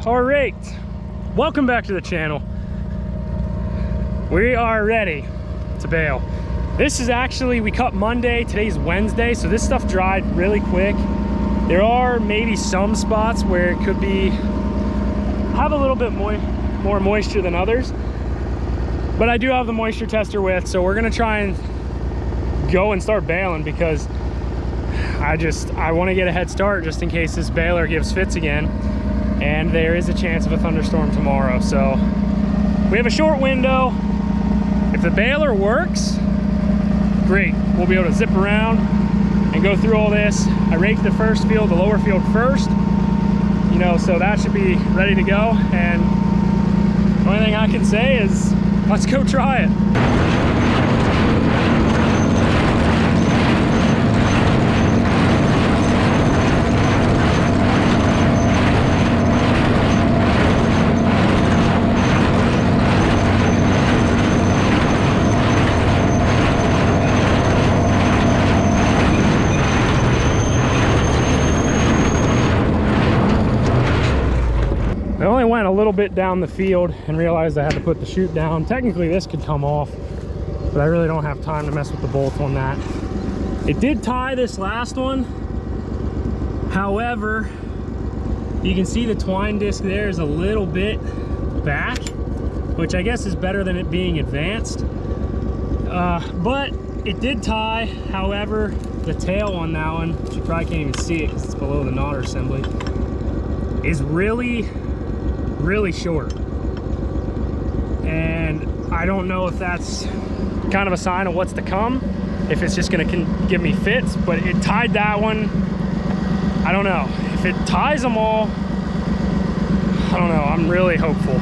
All right, welcome back to the channel. We are ready to bale. This is actually, we cut Monday, today's Wednesday, so this stuff dried really quick. There are maybe some spots where it could be, have a little bit more moisture than others, but I do have the moisture tester with, so we're gonna try and go and start baling because I want to get a head start just in case this baler gives fits again. And there is a chance of a thunderstorm tomorrow. So we have a short window. If the baler works, great. We'll be able to zip around and go through all this. I raked the first field, the lower field first, you know, so that should be ready to go. And the only thing I can say is let's go try it. I only went a little bit down the field and realized I had to put the chute down. Technically this could come off, but I really don't have time to mess with the bolts on that. It did tie this last one. However, you can see the twine disc there is a little bit back, which I guess is better than it being advanced. But it did tie. However, the tail on that one, which you probably can't even see it because it's below the knotter assembly, is really short. And I don't know if that's kind of a sign of what's to come, if it's just gonna give me fits, but it tied that one. I don't know. If it ties them all, I don't know. I'm really hopeful.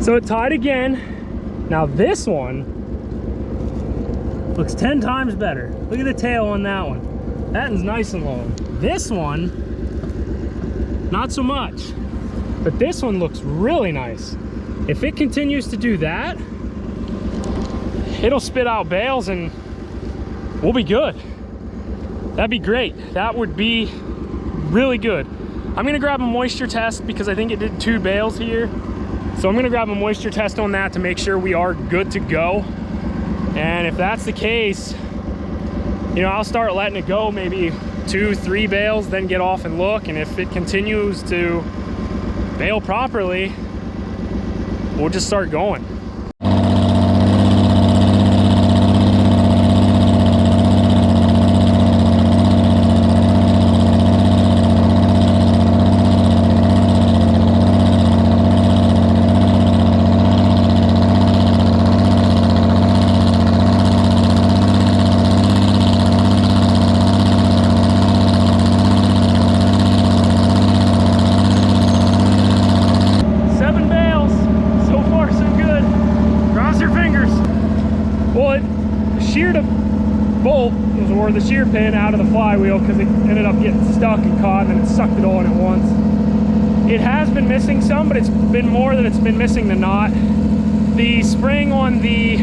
So it tied again. Now this one looks 10 times better. Look at the tail on that one. That one's nice and long. This one, not so much. But this one looks really nice. If it continues to do that, it'll spit out bales and we'll be good. That'd be great. That would be really good. I'm gonna grab a moisture test because I think it did 2 bales here. So I'm gonna grab a moisture test on that to make sure we are good to go. And if that's the case, you know, I'll start letting it go maybe 2-3 bales, then get off and look. And if it continues to bale properly, we'll just start going. The shear pin out of the flywheel because it ended up getting stuck and caught, and then it sucked it all in at once. It has been missing some, but it's been more than it's been missing the knot. The spring on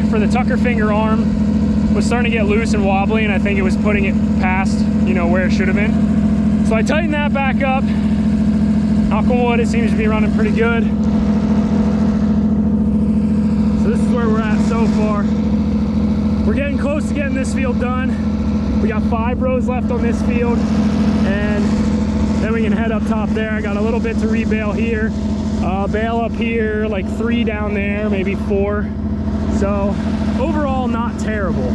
for the tucker finger arm was starting to get loose and wobbly, and I think it was putting it past, you know, where it should have been. So I tightened that back up. Knock on wood, it seems to be running pretty good. So this is where we're at so far. We're getting close to getting this field done. We got 5 rows left on this field, and then we can head up top there. I got a little bit to rebale here, bale up here, like 3 down there, maybe 4. So overall, not terrible.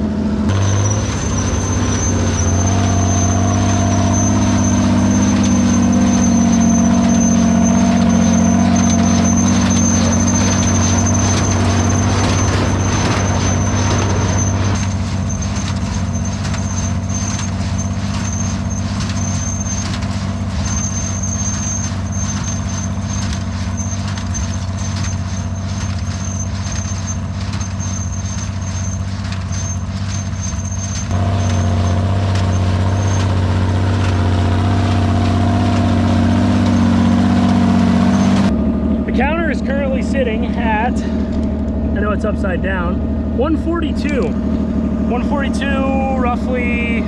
it's upside down. 142. 142, roughly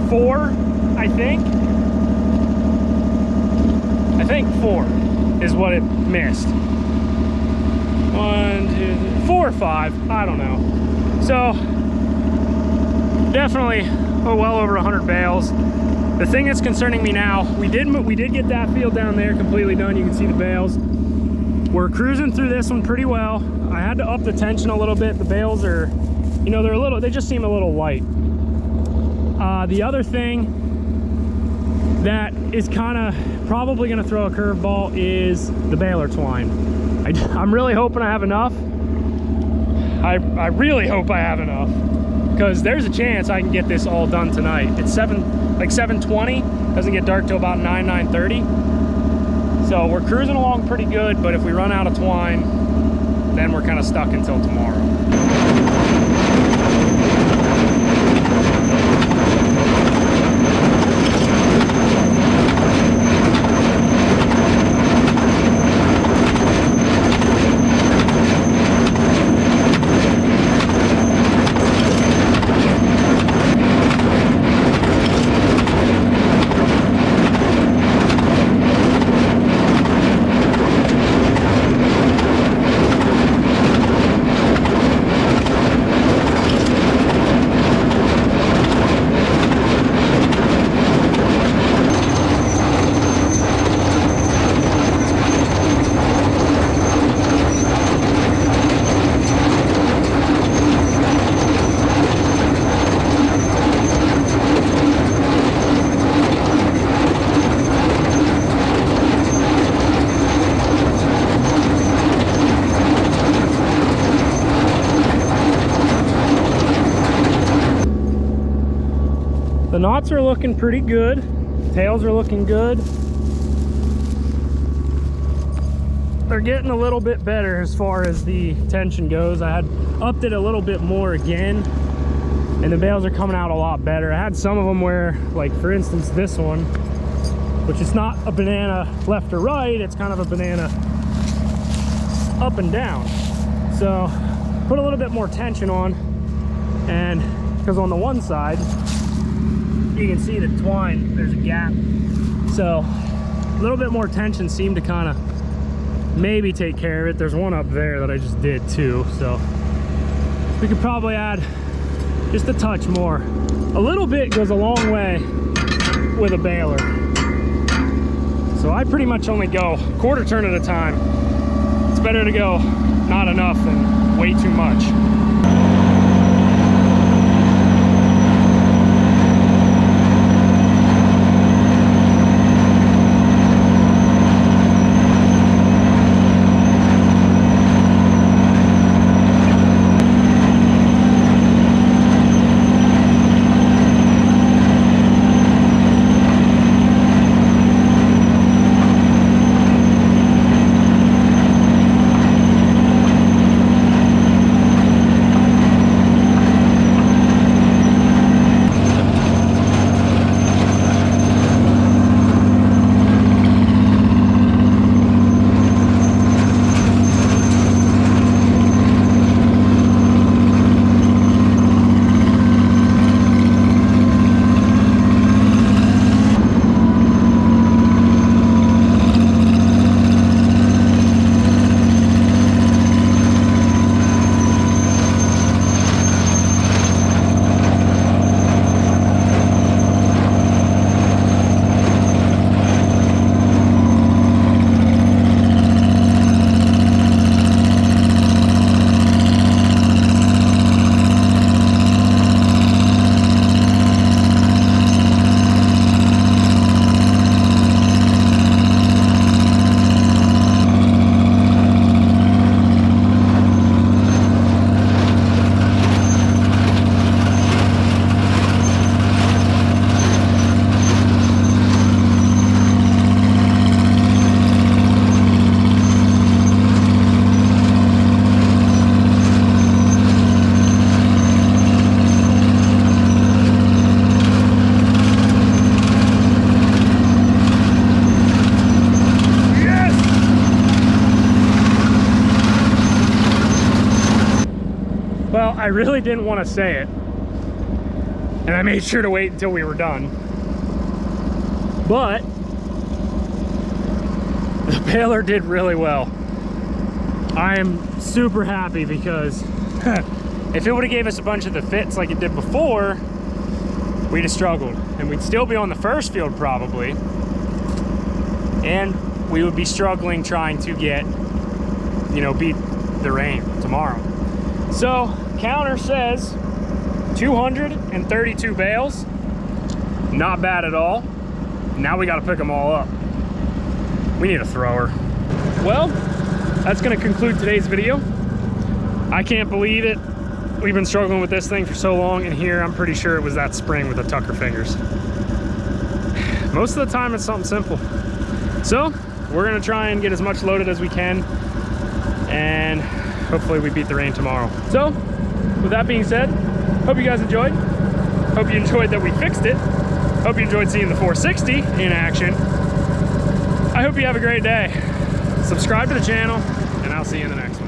4, I think. I think 4 is what it missed. 1, 2, 3, 4 or 5, I don't know. So definitely well over 100 bales. The thing that's concerning me now, we did get that field down there completely done. You can see the bales. We're cruising through this one pretty well. I had to up the tension a little bit. The bales are, you know, they just seem a little light. The other thing that is kind of probably going to throw a curveball is the baler twine. I'm really hoping I have enough. I really hope I have enough, because there's a chance I can get this all done tonight. It's 7:20. Doesn't get dark till about 9:30. So we're cruising along pretty good, but if we run out of twine, then we're kind of stuck until tomorrow. The knots are looking pretty good. Tails are looking good. They're getting a little bit better as far as the tension goes. I had upped it a little bit more again, and the bales are coming out a lot better. I had some of them where, like for instance this one, which is not a banana left or right, it's kind of a banana up and down. So put a little bit more tension on, and because on the one side you can see the twine, there's a gap. So a little bit more tension seemed to kind of maybe take care of it. There's one up there that I just did too, so we could probably add just a touch more. A little bit goes a long way with a baler. So I pretty much only go quarter turn at a time. It's better to go not enough than way too much. I really didn't want to say it. And I made sure to wait until we were done. But the baler did really well. I am super happy because if it would have gave us a bunch of the fits like it did before, we'd have struggled. And we'd still be on the first field probably. And we would be struggling trying to get, you know, beat the rain tomorrow. So counter says 232 bales. Not bad at all. Now we got to pick them all up. We need a thrower. Well, that's going to conclude today's video. I can't believe it. We've been struggling with this thing for so long, and here I'm pretty sure it was that spring with the Tucker fingers. Most of the time it's something simple. So we're going to try and get as much loaded as we can, and hopefully we beat the rain tomorrow. So with that being said, hope you guys enjoyed. Hope you enjoyed that we fixed it. Hope you enjoyed seeing the 460 in action. I hope you have a great day. Subscribe to the channel, and I'll see you in the next one.